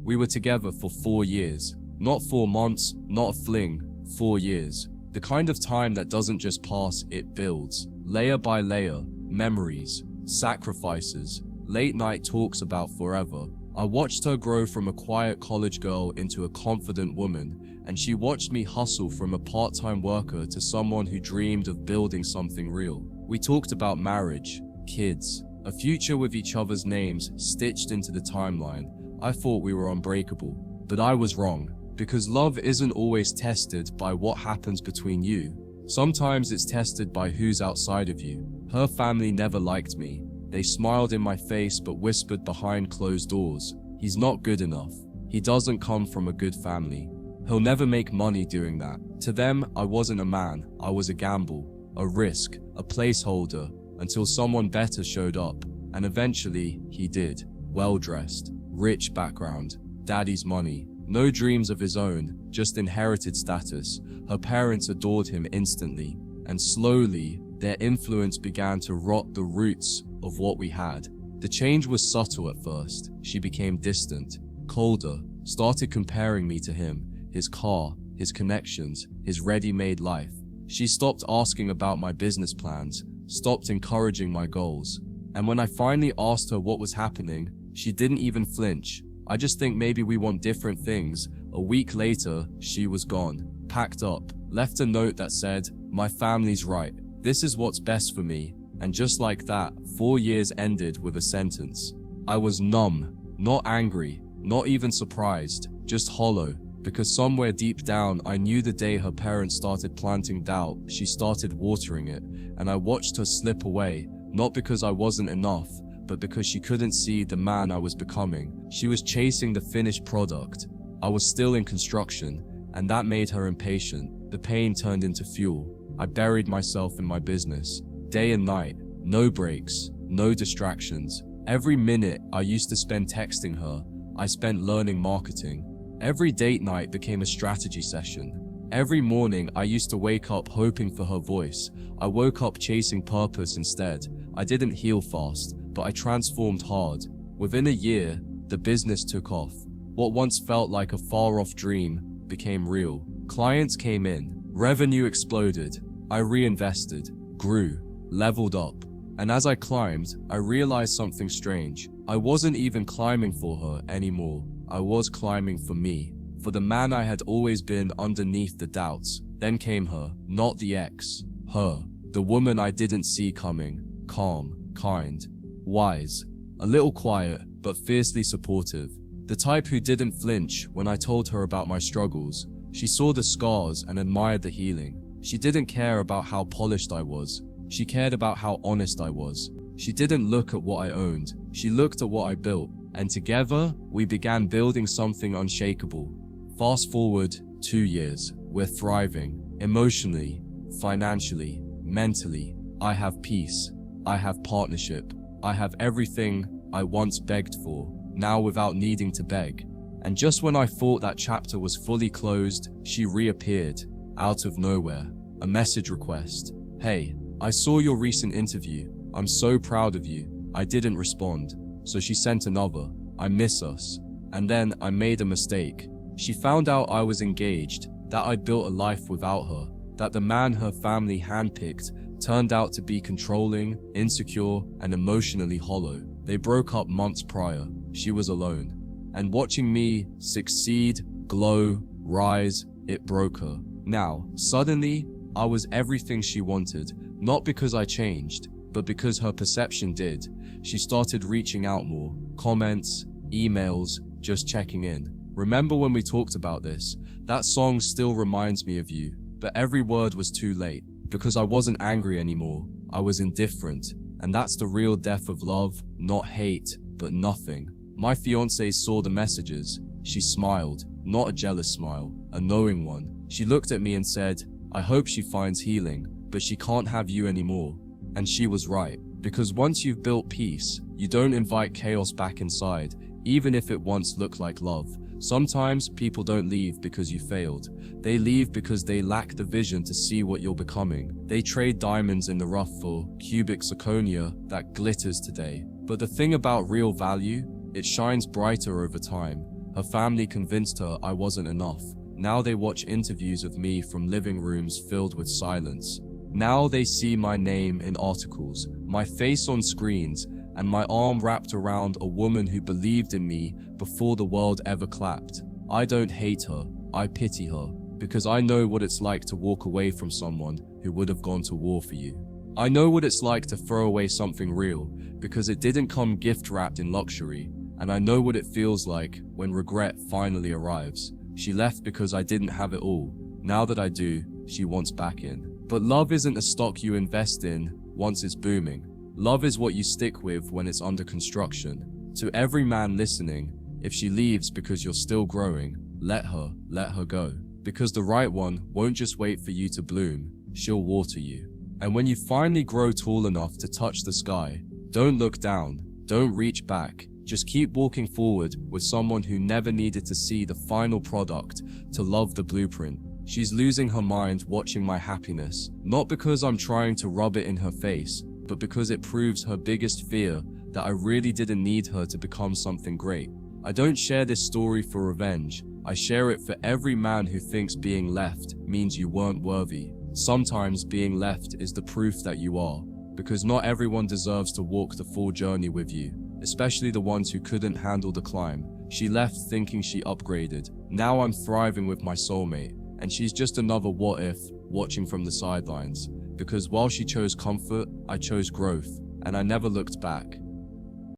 We were together for 4 years. Not 4 months, not a fling, 4 years. The kind of time that doesn't just pass, it builds. Layer by layer, memories, sacrifices, late night talks about forever. I watched her grow from a quiet college girl into a confident woman, and she watched me hustle from a part-time worker to someone who dreamed of building something real. We talked about marriage, kids, a future with each other's names stitched into the timeline. I thought we were unbreakable, but I was wrong, because love isn't always tested by what happens between you. Sometimes it's tested by who's outside of you. Her family never liked me. They smiled in my face but whispered behind closed doors. He's not good enough. He doesn't come from a good family. He'll never make money doing that. To them, I wasn't a man. I was a gamble, a risk, a placeholder, until someone better showed up. And eventually, he did. Well-dressed, rich background, daddy's money, no dreams of his own, just inherited status. Her parents adored him instantly, and slowly, their influence began to rot the roots of what we had. The change was subtle at first. She became distant, colder, started comparing me to him, his car, his connections, his ready-made life. She stopped asking about my business plans, stopped encouraging my goals. And when I finally asked her what was happening, she didn't even flinch. I just think maybe we want different things. A week later, she was gone, packed up, left a note that said, "My family's right. This is what's best for me." And just like that, 4 years ended with a sentence. I was numb, not angry, not even surprised, just hollow, because somewhere deep down, I knew the day her parents started planting doubt, she started watering it, and I watched her slip away, not because I wasn't enough, but because she couldn't see the man I was becoming. She was chasing the finished product. I was still in construction, and that made her impatient. The pain turned into fuel. I buried myself in my business. Day and night, no breaks, no distractions. Every minute I used to spend texting her, I spent learning marketing. Every date night became a strategy session. Every morning I used to wake up hoping for her voice. I woke up chasing purpose instead. I didn't heal fast, but I transformed hard. Within a year, the business took off. What once felt like a far-off dream became real. Clients came in, revenue exploded. I reinvested, grew, leveled up. And as I climbed, I realized something strange. I wasn't even climbing for her anymore. I was climbing for me, for the man I had always been underneath the doubts. Then came her, not the ex, her, the woman I didn't see coming, calm, kind, wise, a little quiet, but fiercely supportive. The type who didn't flinch when I told her about my struggles. She saw the scars and admired the healing. She didn't care about how polished I was. She cared about how honest I was. She didn't look at what I owned. She looked at what I built. And together, we began building something unshakable. Fast forward 2 years. We're thriving. Emotionally, financially, mentally. I have peace. I have partnership. I have everything I once begged for, now without needing to beg. And just when I thought that chapter was fully closed, she reappeared, out of nowhere. A message request. "Hey, I saw your recent interview. I'm so proud of you." I didn't respond, so she sent another. "I miss us." And then I made a mistake. She found out I was engaged, that I'd built a life without her, that the man her family handpicked turned out to be controlling, insecure, and emotionally hollow. They broke up months prior. She was alone. And watching me succeed, glow, rise, it broke her. Now, suddenly, I was everything she wanted, not because I changed, but because her perception did. She started reaching out more. Comments, emails, just checking in. "Remember when we talked about this? That song still reminds me of you." But every word was too late, because I wasn't angry anymore. I was indifferent. And that's the real death of love, not hate, but nothing. My fiancée saw the messages. She smiled, not a jealous smile, a knowing one. She looked at me and said, "I hope she finds healing, but she can't have you anymore." And she was right, because once you've built peace, you don't invite chaos back inside, even if it once looked like love. Sometimes people don't leave because you failed. They leave because they lack the vision to see what you're becoming. They trade diamonds in the rough for cubic zirconia that glitters today. But the thing about real value, it shines brighter over time. Her family convinced her I wasn't enough. Now they watch interviews of me from living rooms filled with silence. Now they see my name in articles, my face on screens, and my arm wrapped around a woman who believed in me before the world ever clapped. I don't hate her, I pity her, because I know what it's like to walk away from someone who would have gone to war for you. I know what it's like to throw away something real, because it didn't come gift-wrapped in luxury, and I know what it feels like when regret finally arrives. She left because I didn't have it all. Now that I do, she wants back in. But love isn't a stock you invest in once it's booming. Love is what you stick with when it's under construction. To every man listening, if she leaves because you're still growing, let her go. Because the right one won't just wait for you to bloom, she'll water you. And when you finally grow tall enough to touch the sky, don't look down, don't reach back. Just keep walking forward with someone who never needed to see the final product to love the blueprint. She's losing her mind watching my happiness, not because I'm trying to rub it in her face, but because it proves her biggest fear, that I really didn't need her to become something great. I don't share this story for revenge. I share it for every man who thinks being left means you weren't worthy. Sometimes being left is the proof that you are, because not everyone deserves to walk the full journey with you, especially the ones who couldn't handle the climb. She left thinking she upgraded. Now I'm thriving with my soulmate, and she's just another what if watching from the sidelines. Because while she chose comfort, I chose growth, and I never looked back.